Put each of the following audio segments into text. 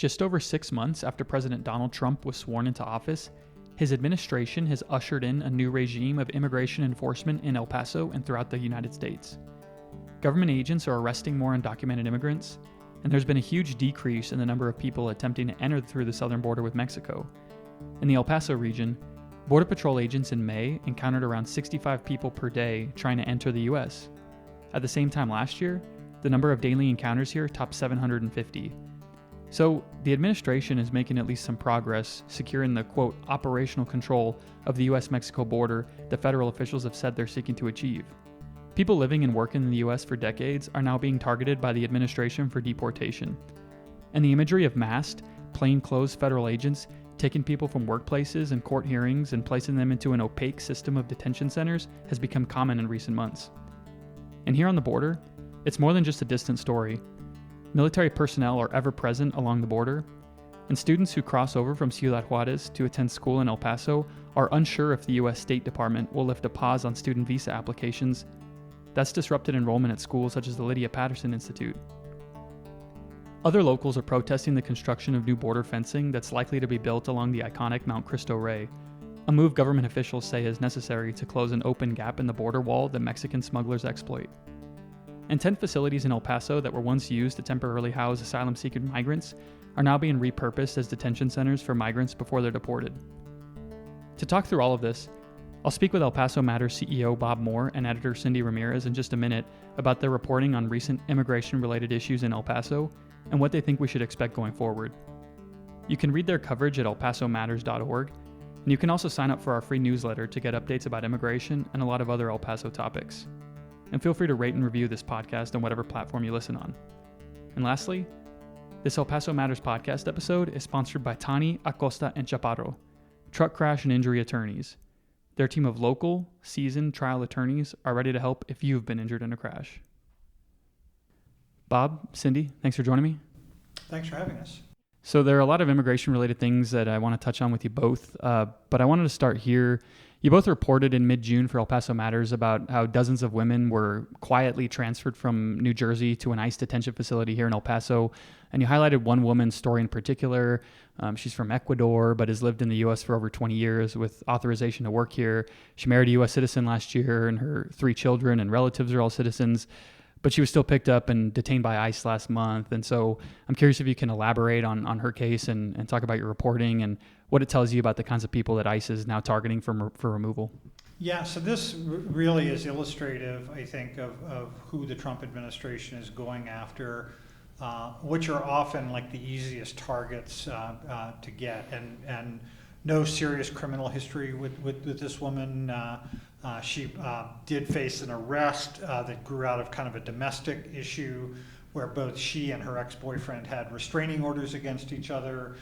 Just over 6 months after President Donald Trump was sworn into office, his administration has ushered in a new regime of immigration enforcement in El Paso and throughout the United States. Government agents are arresting more undocumented immigrants, and there's been a huge decrease in the number of people attempting to enter through the southern border with Mexico. In the El Paso region, Border Patrol agents in May encountered around 65 people per day trying to enter the U.S. At the same time last year, the number of daily encounters here topped 750. So, the administration is making at least some progress securing the, quote, operational control of the U.S.-Mexico border that federal officials have said they're seeking to achieve. People living and working in the U.S. for decades are now being targeted by the administration for deportation. And the imagery of masked, plainclothes federal agents taking people from workplaces and court hearings and placing them into an opaque system of detention centers has become common in recent months. And here on the border, it's more than just a distant story. Military personnel are ever present along the border, and students who cross over from Ciudad Juarez to attend school in El Paso are unsure if the U.S. State Department will lift a pause on student visa applications. That's disrupted enrollment at schools such as the Lydia Patterson Institute. Other locals are protesting the construction of new border fencing that's likely to be built along the iconic Mount Cristo Rey, a move government officials say is necessary to close an open gap in the border wall that Mexican smugglers exploit. And 10 facilities in El Paso that were once used to temporarily house asylum-seeking migrants are now being repurposed as detention centers for migrants before they're deported. To talk through all of this, I'll speak with El Paso Matters CEO Bob Moore and editor Cindy Ramirez in just a minute about their reporting on recent immigration-related issues in El Paso and what they think we should expect going forward. You can read their coverage at elpasomatters.org, and you can also sign up for our free newsletter to get updates about immigration and a lot of other El Paso topics. And feel free to rate and review this podcast on whatever platform you listen on. And lastly, this El Paso Matters podcast episode is sponsored by Tani, Acosta, and Chaparro, truck crash and injury attorneys. Their team of local, seasoned trial attorneys are ready to help if you've been injured in a crash. Bob, Cindy, thanks for joining me. Thanks for having us. So there are a lot of immigration-related things that I want to touch on with you both, but I wanted to start here. You both reported in mid-June for El Paso Matters about how dozens of women were quietly transferred from New Jersey to an ICE detention facility here in El Paso, and you highlighted one woman's story in particular. She's from Ecuador, but has lived in the U.S. for over 20 years with authorization to work here. She married a U.S. citizen last year, and her 3 children and relatives are all citizens, but she was still picked up and detained by ICE last month. And so I'm curious if you can elaborate on her case and talk about your reporting and what it tells you about the kinds of people that ICE is now targeting for removal. Yeah, so this really is illustrative, I think, of who the Trump administration is going after, which are often like the easiest targets to get. And no serious criminal history with this woman. She did face an arrest that grew out of kind of a domestic issue where both she and her ex-boyfriend had restraining orders against each other.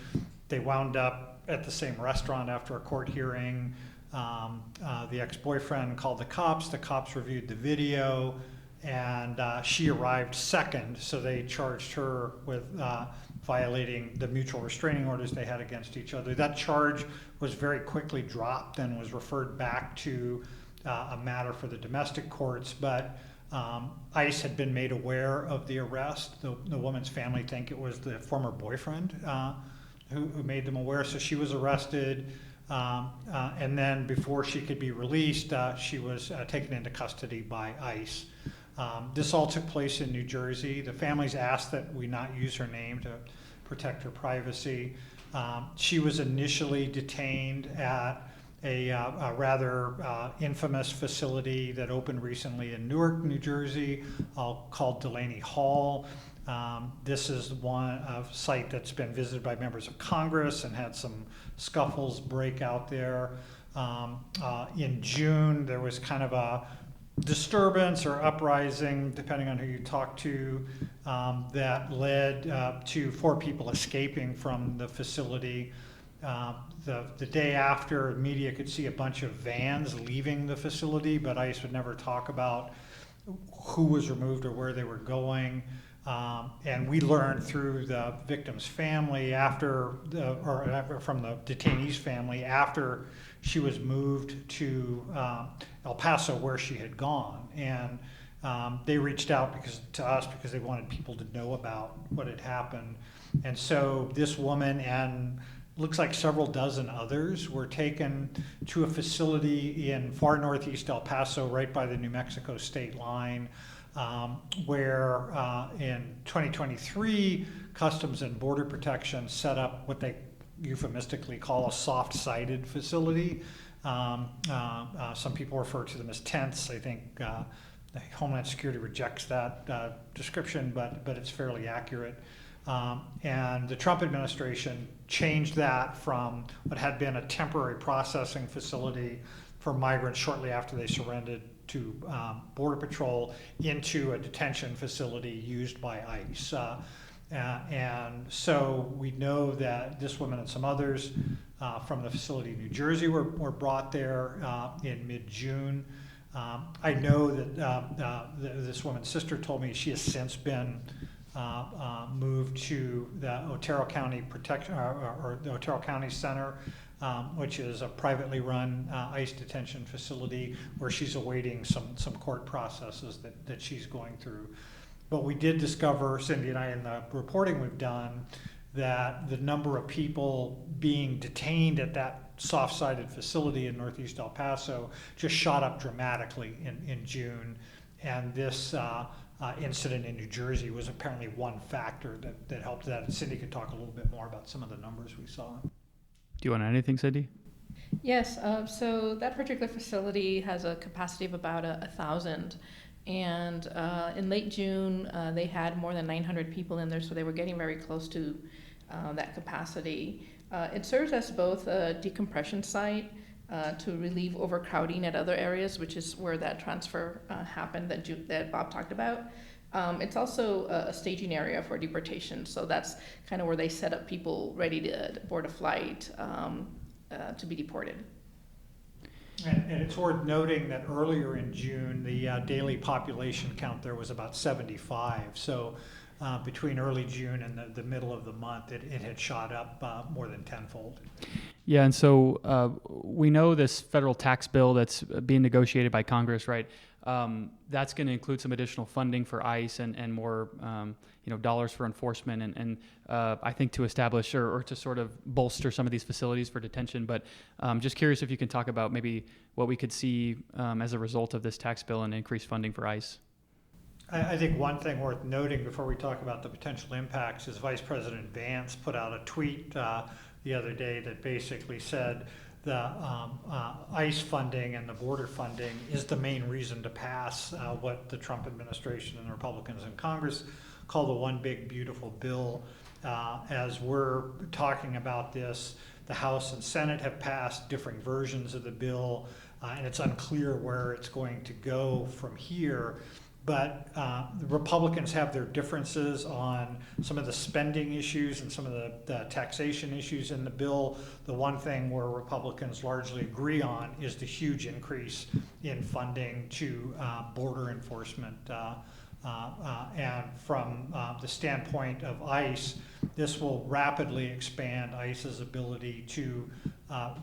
They wound up at the same restaurant after a court hearing. The ex-boyfriend called the cops reviewed the video, and she arrived second, so they charged her with violating the mutual restraining orders they had against each other. That charge was very quickly dropped and was referred back to a matter for the domestic courts, but ICE had been made aware of the arrest. The woman's family think it was the former boyfriend who made them aware, so she was arrested, and then before she could be released, she was taken into custody by ICE. This all took place in New Jersey. The families asked that we not use her name to protect her privacy. She was initially detained at a rather infamous facility that opened recently in Newark, New Jersey, called Delaney Hall. This is a site that's been visited by members of Congress and had some scuffles break out there. In June, there was kind of a disturbance or uprising, depending on who you talk to, that led to 4 people escaping from the facility. The day after, media could see a bunch of vans leaving the facility, but ICE would never talk about who was removed or where they were going. And we learned through the victim's family from the detainee's family after she was moved to El Paso where she had gone. And they reached out to us because they wanted people to know about what had happened. And so this woman and looks like several dozen others were taken to a facility in far northeast El Paso, right by the New Mexico state line, where in 2023, Customs and Border Protection set up what they euphemistically call a soft-sided facility. Some people refer to them as tents. I think Homeland Security rejects that description, but it's fairly accurate. And the Trump administration changed that from what had been a temporary processing facility for migrants shortly after they surrendered to Border Patrol into a detention facility used by ICE. And so we know that this woman and some others from the facility in New Jersey were brought there in mid-June. I know that this woman's sister told me she has since been moved to the Otero County or the Otero County Center, which is a privately run ICE detention facility where she's awaiting some court processes that she's going through. But we did discover, Cindy and I, in the reporting we've done, that the number of people being detained at that soft-sided facility in northeast El Paso just shot up dramatically in June. And this incident in New Jersey was apparently one factor that helped that. And Cindy could talk a little bit more about some of the numbers we saw. Do you want to add anything, Cindy? Yes, so that particular facility has a capacity of about 1,000. And in late June, they had more than 900 people in there, so they were getting very close to that capacity. It serves as both a decompression site to relieve overcrowding at other areas, which is where that transfer happened that Bob talked about. It's also a staging area for deportation, so that's kind of where they set up people ready to board a flight to be deported. And it's worth noting that earlier in June, the daily population count there was about 75. So between early June and the middle of the month, it had shot up more than tenfold. Yeah, and so we know this federal tax bill that's being negotiated by Congress, right? That's going to include some additional funding for ICE and more, dollars for enforcement and I think to establish or to sort of bolster some of these facilities for detention. But just curious if you can talk about maybe what we could see as a result of this tax bill and increased funding for ICE. I think one thing worth noting before we talk about the potential impacts is Vice President Vance put out a tweet the other day that basically said the ICE funding and the border funding is the main reason to pass what the Trump administration and the Republicans in Congress call the One Big Beautiful Bill. As we're talking about this, the House and Senate have passed different versions of the bill, and it's unclear where it's going to go from here. But the Republicans have their differences on some of the spending issues and some of the taxation issues in the bill. The one thing where Republicans largely agree on is the huge increase in funding to border enforcement. And from the standpoint of ICE, this will rapidly expand ICE's ability to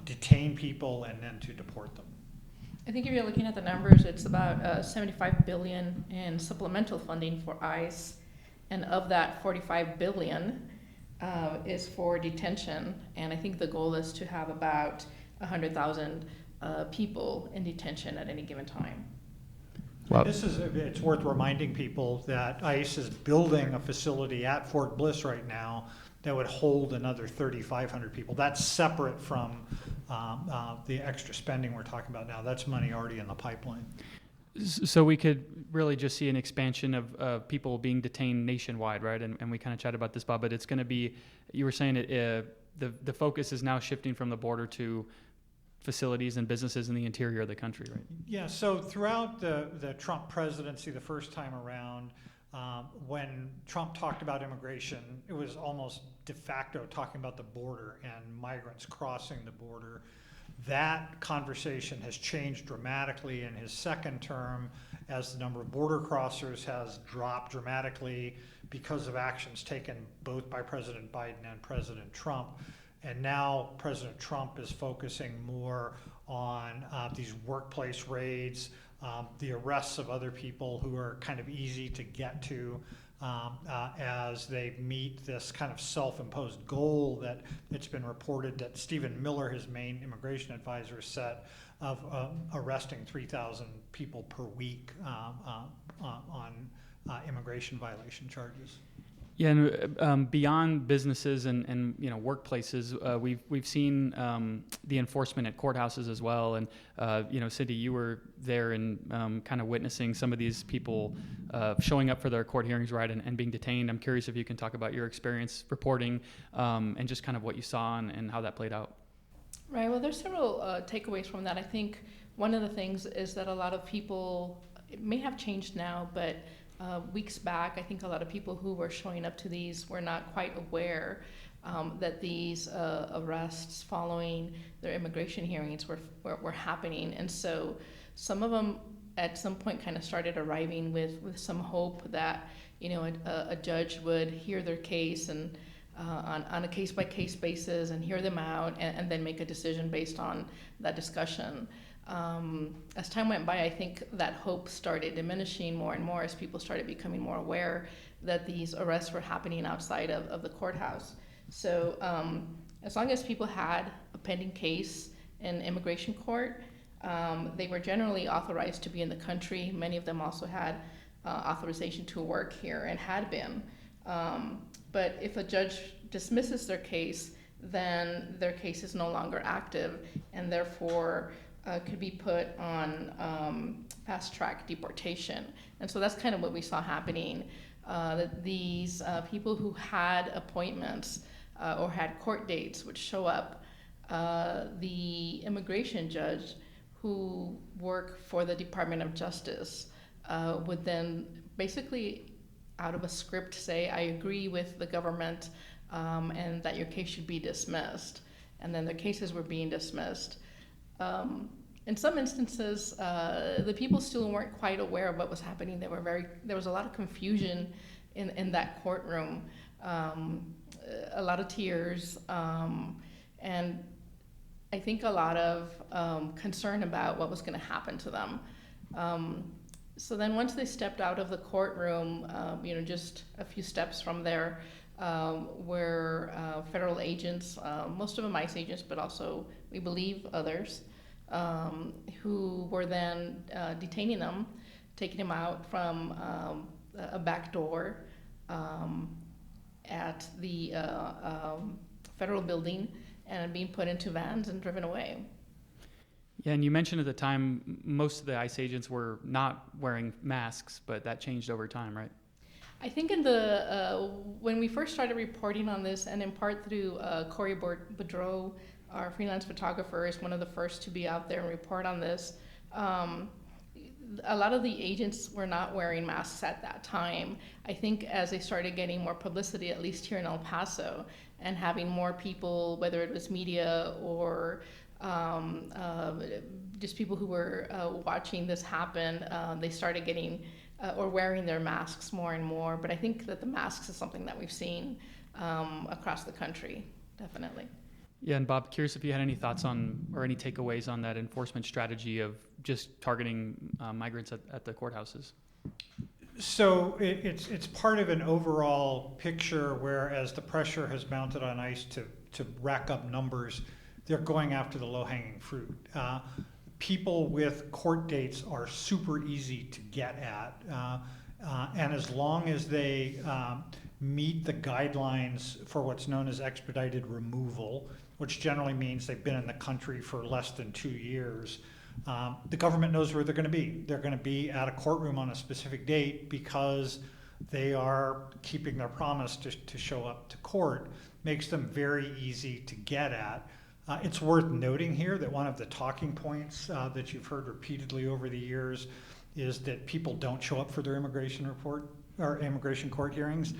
detain people and then to deport them. I think if you're looking at the numbers, it's about $75 billion in supplemental funding for ICE, and of that, $45 billion is for detention. And I think the goal is to have about 100,000 people in detention at any given time. Wow. It's worth reminding people that ICE is building a facility at Fort Bliss right now that would hold another 3,500 people. That's separate from the extra spending we're talking about now. That's money already in the pipeline. So we could really just see an expansion of people being detained nationwide, right? And we kind of chatted about this, Bob, but it's going to be, you were saying the focus is now shifting from the border to facilities and businesses in the interior of the country, right? Yeah, so throughout the Trump presidency the first time around, when Trump talked about immigration, it was almost de facto talking about the border and migrants crossing the border. That conversation has changed dramatically in his second term as the number of border crossers has dropped dramatically because of actions taken both by President Biden and President Trump. And now President Trump is focusing more on these workplace raids, the arrests of other people who are kind of easy to get to, as they meet this kind of self-imposed goal that it's been reported that Stephen Miller, his main immigration advisor, set of arresting 3,000 people per week on immigration violation charges. Yeah, and beyond businesses and workplaces, we've seen the enforcement at courthouses as well. And Cindy, you were there and kind of witnessing some of these people showing up for their court hearings, right, and being detained. I'm curious if you can talk about your experience reporting and just kind of what you saw and how that played out. Right. Well, there's several takeaways from that. I think one of the things is that a lot of people, it may have changed now, but weeks back, I think a lot of people who were showing up to these were not quite aware that these arrests following their immigration hearings were happening. And so some of them at some point kind of started arriving with some hope that, a judge would hear their case and on a case-by-case basis and hear them out and then make a decision based on that discussion. As time went by, I think that hope started diminishing more and more as people started becoming more aware that these arrests were happening outside of the courthouse. So as long as people had a pending case in immigration court, they were generally authorized to be in the country. Many of them also had authorization to work here and had been. But if a judge dismisses their case, then their case is no longer active and therefore could be put on fast-track deportation. And so that's kind of what we saw happening. That these people who had appointments or had court dates would show up. The immigration judge who worked for the Department of Justice would then basically out of a script say, I agree with the government and that your case should be dismissed. And then their cases were being dismissed. In some instances, the people still weren't quite aware of what was happening. There was a lot of confusion in that courtroom, a lot of tears, and I think a lot of concern about what was going to happen to them. So then once they stepped out of the courtroom, just a few steps from there were federal agents, most of them ICE agents, but also, we believe, others, who were then detaining them, taking them out from a back door at the federal building and being put into vans and driven away. Yeah, and you mentioned at the time most of the ICE agents were not wearing masks, but that changed over time, right? I think when we first started reporting on this, and in part through Corey Boudreau, our freelance photographer, is one of the first to be out there and report on this. A lot of the agents were not wearing masks at that time. I think as they started getting more publicity, at least here in El Paso, and having more people, whether it was media or just people who were watching this happen, they started getting or wearing their masks more and more. But I think that the masks is something that we've seen across the country, definitely. Yeah, and Bob, curious if you had any thoughts on or any takeaways on that enforcement strategy of just targeting migrants at the courthouses. So it's part of an overall picture where, as the pressure has mounted on ICE to rack up numbers, they're going after the low-hanging fruit. People with court dates are super easy to get at, and as long as they meet the guidelines for what's known as expedited removal, which generally means they've been in the country for less than 2 years, the government knows where they're going to be. They're going to be at a courtroom on a specific date because they are keeping their promise to show up to court. Makes them very easy to get at. It's worth noting here that one of the talking points that you've heard repeatedly over the years is that people don't show up for their immigration report or immigration court hearings.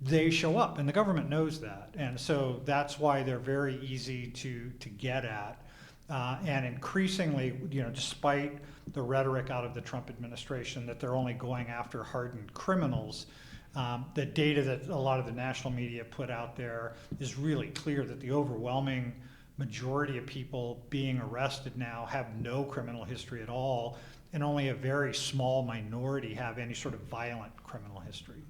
They show up, and the government knows that, and so that's why they're very easy to get at. And increasingly, despite the rhetoric out of the Trump administration that they're only going after hardened criminals, the data that a lot of the national media put out there is really clear that the overwhelming majority of people being arrested now have no criminal history at all, and only a very small minority have any sort of violent criminal history.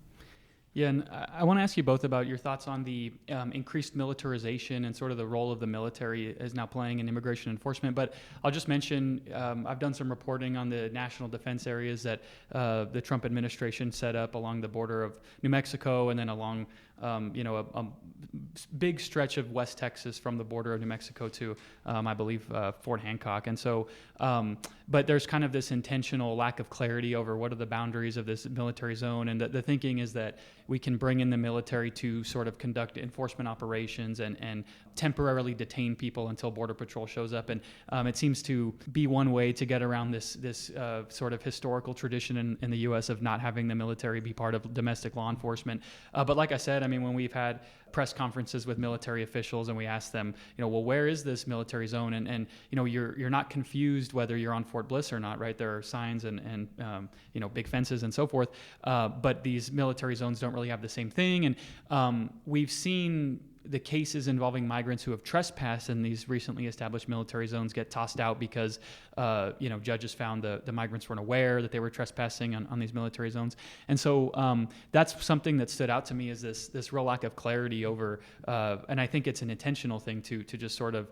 Yeah, and I want to ask you both about your thoughts on the increased militarization and sort of the role of the military is now playing in immigration enforcement. But I'll just mention I've done some reporting on the national defense areas that the Trump administration set up along the border of New Mexico and then along a big stretch of West Texas from the border of New Mexico to, I believe, Fort Hancock. And so, but there's kind of this intentional lack of clarity over what are the boundaries of this military zone. And the thinking is that we can bring in the military to sort of conduct enforcement operations and temporarily detain people until Border Patrol shows up. And it seems to be one way to get around this sort of historical tradition in the U.S. of not having the military be part of domestic law enforcement. But like I said, I mean, when we've had press conferences with military officials and we ask them, well, where is this military zone? And you're not confused whether you're on Fort Bliss or not, right? There are signs and big fences and so forth. But these military zones don't really have the same thing. And we've seen the cases involving migrants who have trespassed in these recently established military zones get tossed out because judges found the migrants weren't aware that they were trespassing on these military zones. And so that's something that stood out to me is this real lack of clarity over, and I think it's an intentional thing to just sort of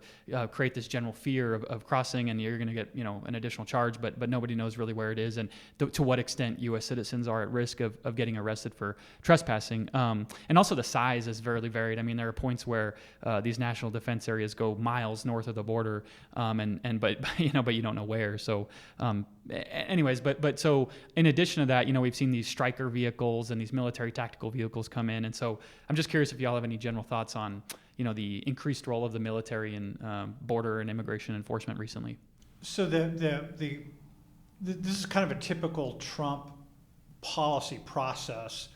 create this general fear of crossing, and you're going to get an additional charge, but nobody knows really where it is and to what extent U.S. citizens are at risk of getting arrested for trespassing. And also the size is very varied. I mean, there are points where these national defense areas go miles north of the border, but you don't know where. So, anyways, but so in addition to that, we've seen these Stryker vehicles and these military tactical vehicles come in, and so I'm just curious if y'all have any general thoughts on the increased role of the military in border and immigration enforcement recently. So this is kind of a typical Trump policy process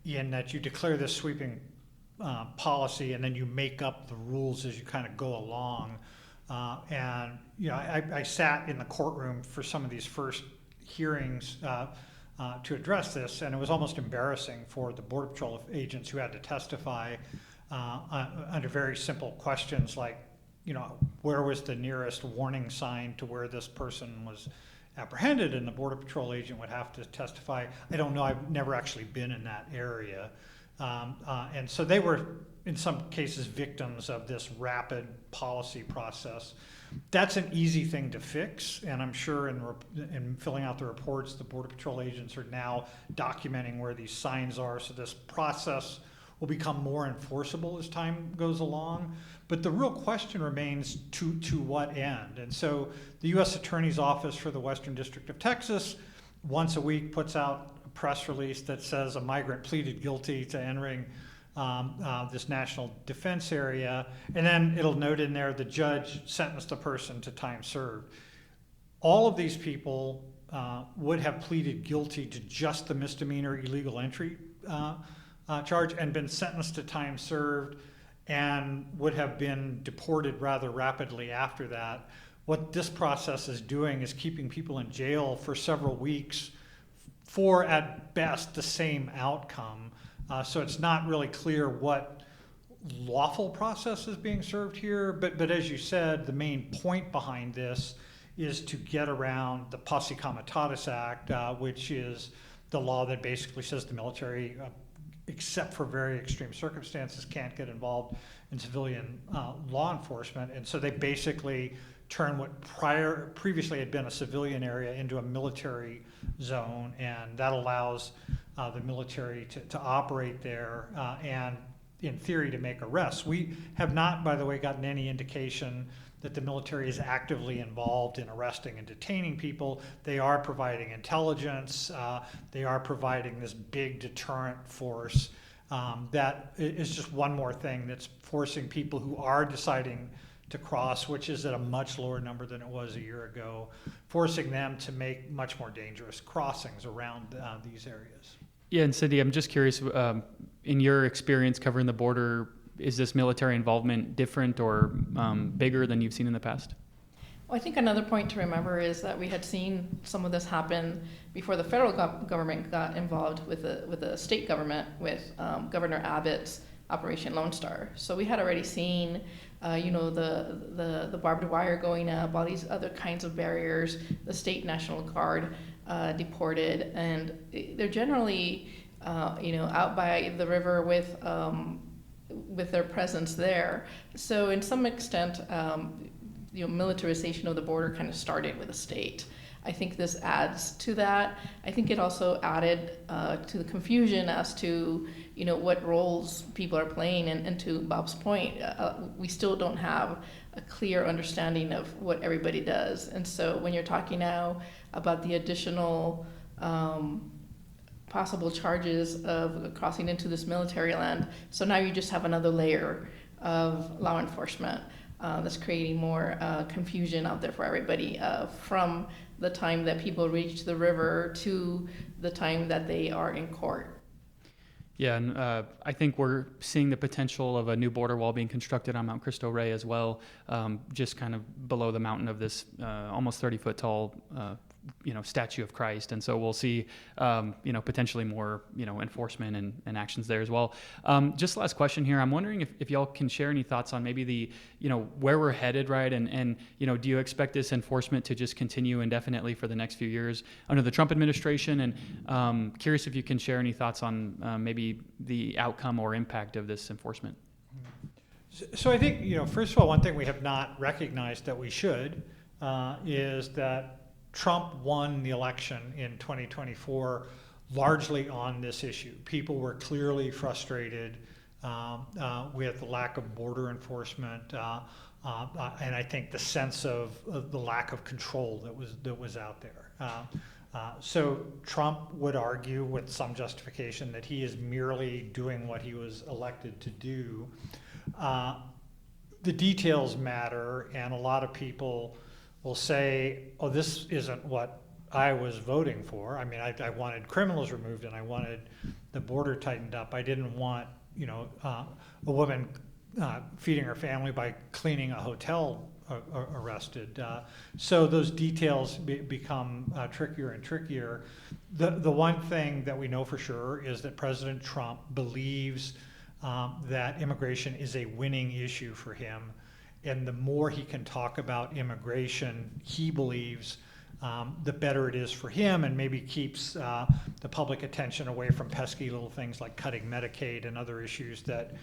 in that you declare this sweeping policy and then you make up the rules as you kind of go along. I sat in the courtroom for some of these first hearings to address this, and it was almost embarrassing for the Border Patrol agents who had to testify under very simple questions like, where was the nearest warning sign to where this person was apprehended, and the Border Patrol agent would have to testify, I don't know, I've never actually been in that area. And so they were, in some cases, victims of this rapid policy process. That's an easy thing to fix, and I'm sure in filling out the reports, the Border Patrol agents are now documenting where these signs are, so this process will become more enforceable as time goes along. But the real question remains to what end? And so the U.S. Attorney's Office for the Western District of Texas once a week puts out a press release that says a migrant pleaded guilty to entering this national defense area, and then it'll note in there the judge sentenced the person to time served. All of these people would have pleaded guilty to just the misdemeanor illegal entry charge and been sentenced to time served and would have been deported rather rapidly after that. What this process is doing is keeping people in jail for several weeks for, at best, the same outcome. So it's not really clear what lawful process is being served here, but as you said, the main point behind this is to get around the Paso Matters Act, which is the law that basically says the military, except for very extreme circumstances, can't get involved in civilian law enforcement. And so they basically turn what previously had been a civilian area into a military zone, and that allows the military to operate there and, in theory, to make arrests. We have not, by the way, gotten any indication that the military is actively involved in arresting and detaining people. They are providing intelligence. They are providing this big deterrent force. That is just one more thing that's forcing people who are deciding to cross, which is at a much lower number than it was a year ago, forcing them to make much more dangerous crossings around these areas. Yeah, and Cindy, I'm just curious, in your experience covering the border, is this military involvement different or bigger than you've seen in the past? Well, I think another point to remember is that we had seen some of this happen before the federal government got involved with the state government, with Governor Abbott's Operation Lone Star. So we had already seen, the barbed wire going up, all these other kinds of barriers, the state National Guard deported, and they're generally out by the river with their presence there. So in some extent, militarization of the border kind of started with the state. I think this adds to that. I think it also added to the confusion as to, what roles people are playing. And to Bob's point, we still don't have a clear understanding of what everybody does. And so when you're talking now about the additional possible charges of crossing into this military land, so now you just have another layer of law enforcement that's creating more confusion out there for everybody from the time that people reach the river to the time that they are in court. Yeah, and I think we're seeing the potential of a new border wall being constructed on Mount Cristo Rey as well, just kind of below the mountain of this almost 30-foot tall statue of Christ. And so we'll see, potentially more, enforcement and actions there as well. Just last question here. I'm wondering if y'all can share any thoughts on maybe the, where we're headed, right? And do you expect this enforcement to just continue indefinitely for the next few years under the Trump administration? And curious if you can share any thoughts on maybe the outcome or impact of this enforcement. So I think, first of all, one thing we have not recognized that we should is that Trump won the election in 2024 largely on this issue. People were clearly frustrated with the lack of border enforcement, and I think the sense of the lack of control that was out there. So Trump would argue with some justification that he is merely doing what he was elected to do. The details matter, and a lot of people will say, oh, this isn't what I was voting for. I mean, I wanted criminals removed and I wanted the border tightened up. I didn't want, a woman feeding her family by cleaning a hotel arrested. So those details become trickier and trickier. The one thing that we know for sure is that President Trump believes that immigration is a winning issue for him. And the more he can talk about immigration, he believes the better it is for him, and maybe keeps the public attention away from pesky little things like cutting Medicaid and other issues that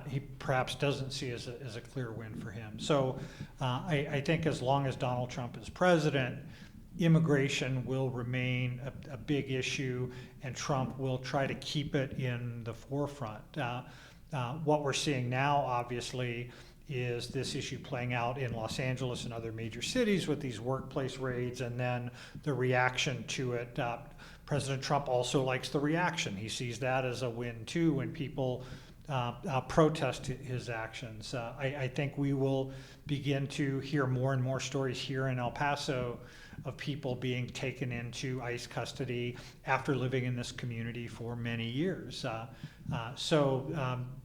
he perhaps doesn't see as a clear win for him. So I think as long as Donald Trump is president, immigration will remain a big issue, and Trump will try to keep it in the forefront. What we're seeing now, obviously, is this issue playing out in Los Angeles and other major cities with these workplace raids, and then the reaction to it. President Trump also likes the reaction. He sees that as a win too when people protest his actions. I think we will begin to hear more and more stories here in El Paso of people being taken into ICE custody after living in this community for many years.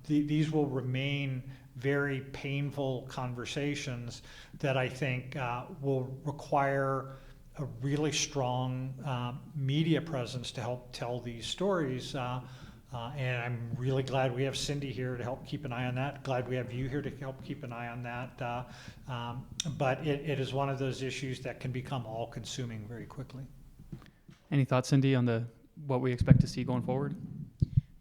These will remain very painful conversations that I think will require a really strong media presence to help tell these stories. And I'm really glad we have Cindy here to help keep an eye on that. Glad we have you here to help keep an eye on that. But it is one of those issues that can become all-consuming very quickly. Any thoughts, Cindy, on what we expect to see going forward?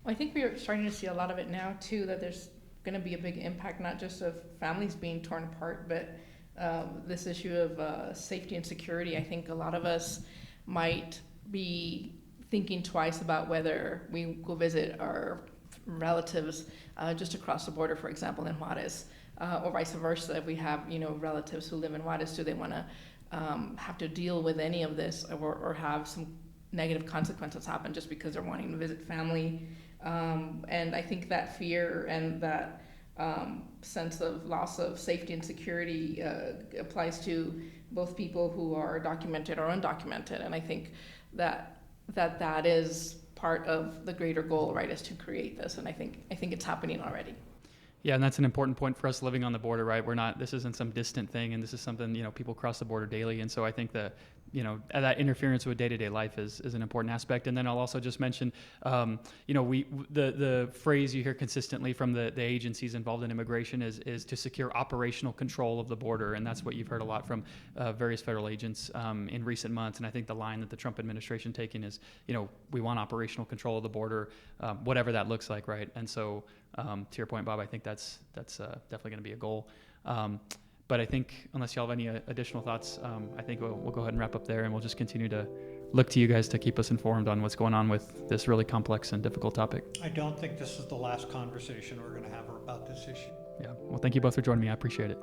Well, I think we are starting to see a lot of it now, too, that there's going to be a big impact, not just of families being torn apart, but this issue of safety and security. I think a lot of us might be thinking twice about whether we go visit our relatives just across the border, for example, in Juarez, or vice versa. If we have, relatives who live in Juarez, do they want to have to deal with any of this or have some negative consequences happen just because they're wanting to visit family? And I think that fear and that sense of loss of safety and security applies to both people who are documented or undocumented. And I think that is part of the greater goal, right, is to create this. And I think it's happening already. Yeah, and that's an important point for us living on the border, right? This isn't some distant thing, and this is something, people cross the border daily. And so I think that that interference with day-to-day life is an important aspect. And then I'll also just mention, the phrase you hear consistently from the agencies involved in immigration is to secure operational control of the border. And that's what you've heard a lot from various federal agents in recent months. And I think the line that the Trump administration taken is, we want operational control of the border, whatever that looks like, right? And so to your point, Bob, I think that's definitely going to be a goal. But I think unless y'all have any additional thoughts, I think we'll go ahead and wrap up there, and we'll just continue to look to you guys to keep us informed on what's going on with this really complex and difficult topic. I don't think this is the last conversation we're going to have about this issue. Yeah. Well, thank you both for joining me. I appreciate it.